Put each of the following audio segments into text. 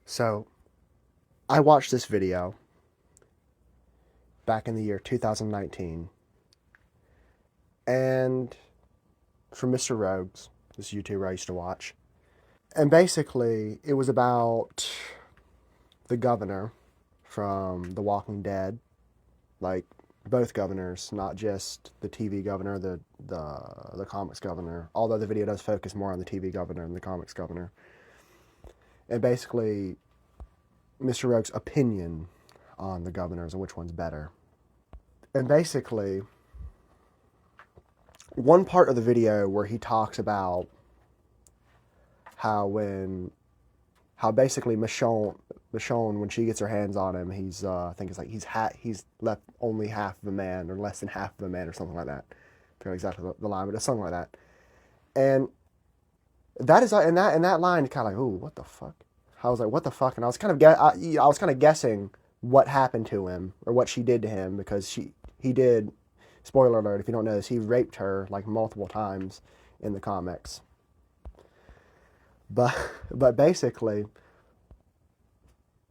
So, I watched this video back in the year 2019, and from Mr. Rogues, this YouTuber I used to watch. And basically, it was about the governor from The Walking Dead, like both governors, not just the TV governor, the comics governor, although the video does focus more on the TV governor than the comics governor. And basically, Mr. Rogue's opinion on the governors and which one's better. And basically, one part of the video where he talks about how basically Michonne, when she gets her hands on him, he's I think it's like he's left only half of a man or less than half of a man or something like that. I forget exactly the line, but it's something like that. And that is and that line is kind of like, ooh, what the fuck? I was like, what the fuck? And I was kind of guessing what happened to him or what she did to him, because he did, spoiler alert if you don't know this, he raped her like multiple times in the comics. But basically,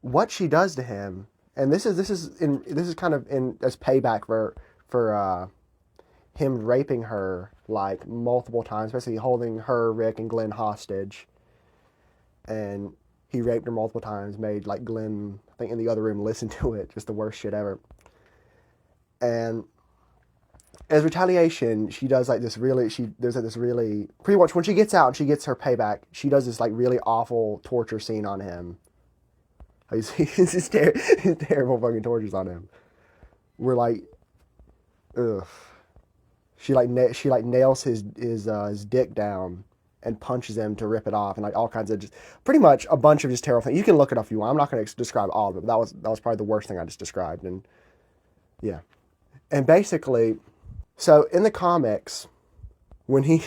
what she does to him, and this is kind of in as payback for him raping her like multiple times, basically holding her, Rick, and Glenn hostage, and he raped her multiple times, made like Glenn, I think, in the other room listen to it, just the worst shit ever. And as retaliation, she does like this really, pretty much when she gets out and she gets her payback, she does this like really awful torture scene on him. He's terrible fucking tortures on him. We're like, ugh. She nails his dick down and punches him to rip it off, and like all kinds of just pretty much a bunch of just terrible things. You can look it up if you want. I'm not going to describe all of it, but that was probably the worst thing I just described. And yeah, and basically, so in the comics, when he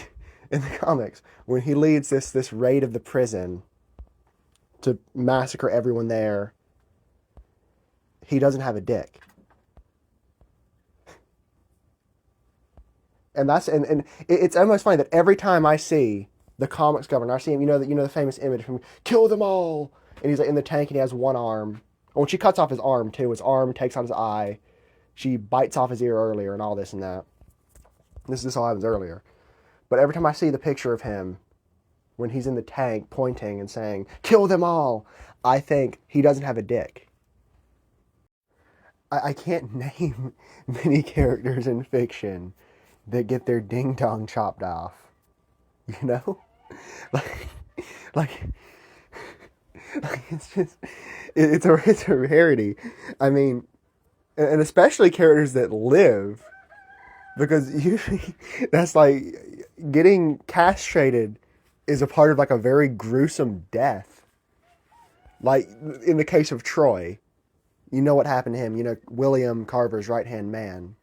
leads this raid of the prison to massacre everyone there, he doesn't have a dick. And it's almost funny that every time I see the comics governor, I see him, the famous image from "Kill them all," and he's like in the tank and he has one arm. And when she cuts off his arm too, his arm takes out his eye. She bites off his ear earlier and all this and that. This all happens earlier. But every time I see the picture of him when he's in the tank pointing and saying, "Kill them all," I think he doesn't have a dick. I can't name many characters in fiction that get their ding dong chopped off. You know? Like it's just, it's a rarity. I mean, and especially characters that live, because usually that's like getting castrated is a part of like a very gruesome death. Like in the case of Troy, you know what happened to him. William Carver's right-hand man.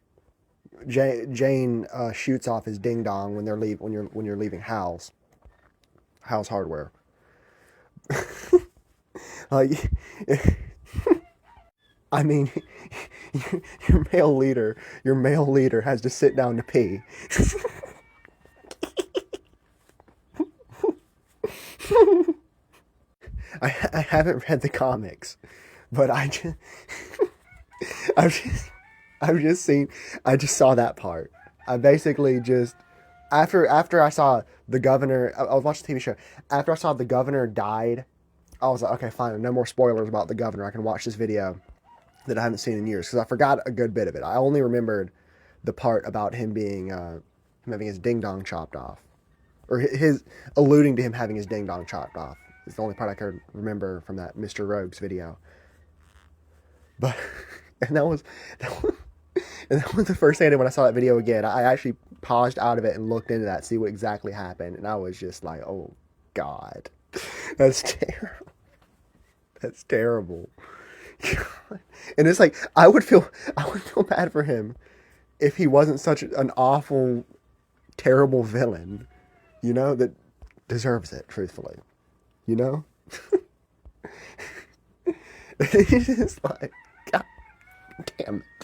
Jane shoots off his ding dong when you're leaving Hal's Hardware. Like, I mean, your male leader has to sit down to pee. I haven't read the comics, but I just saw that part. I basically just, after I saw the governor, I was watching the TV show. After I saw the governor died, I was like, okay, fine, no more spoilers about the governor. I can watch this video that I haven't seen in years, because I forgot a good bit of it. I only remembered the part about him having his ding dong chopped off, or his alluding to him having his ding dong chopped off. It's the only part I could remember from that Mr. Rogues video. But and that was the first thing I did when I saw that video again. I actually paused out of it and looked into that, see what exactly happened, and I was just like, oh God, that's terrible. That's terrible. And it's like I would feel bad for him if he wasn't such an awful, terrible villain, that deserves it, truthfully. It's just like, God damn it.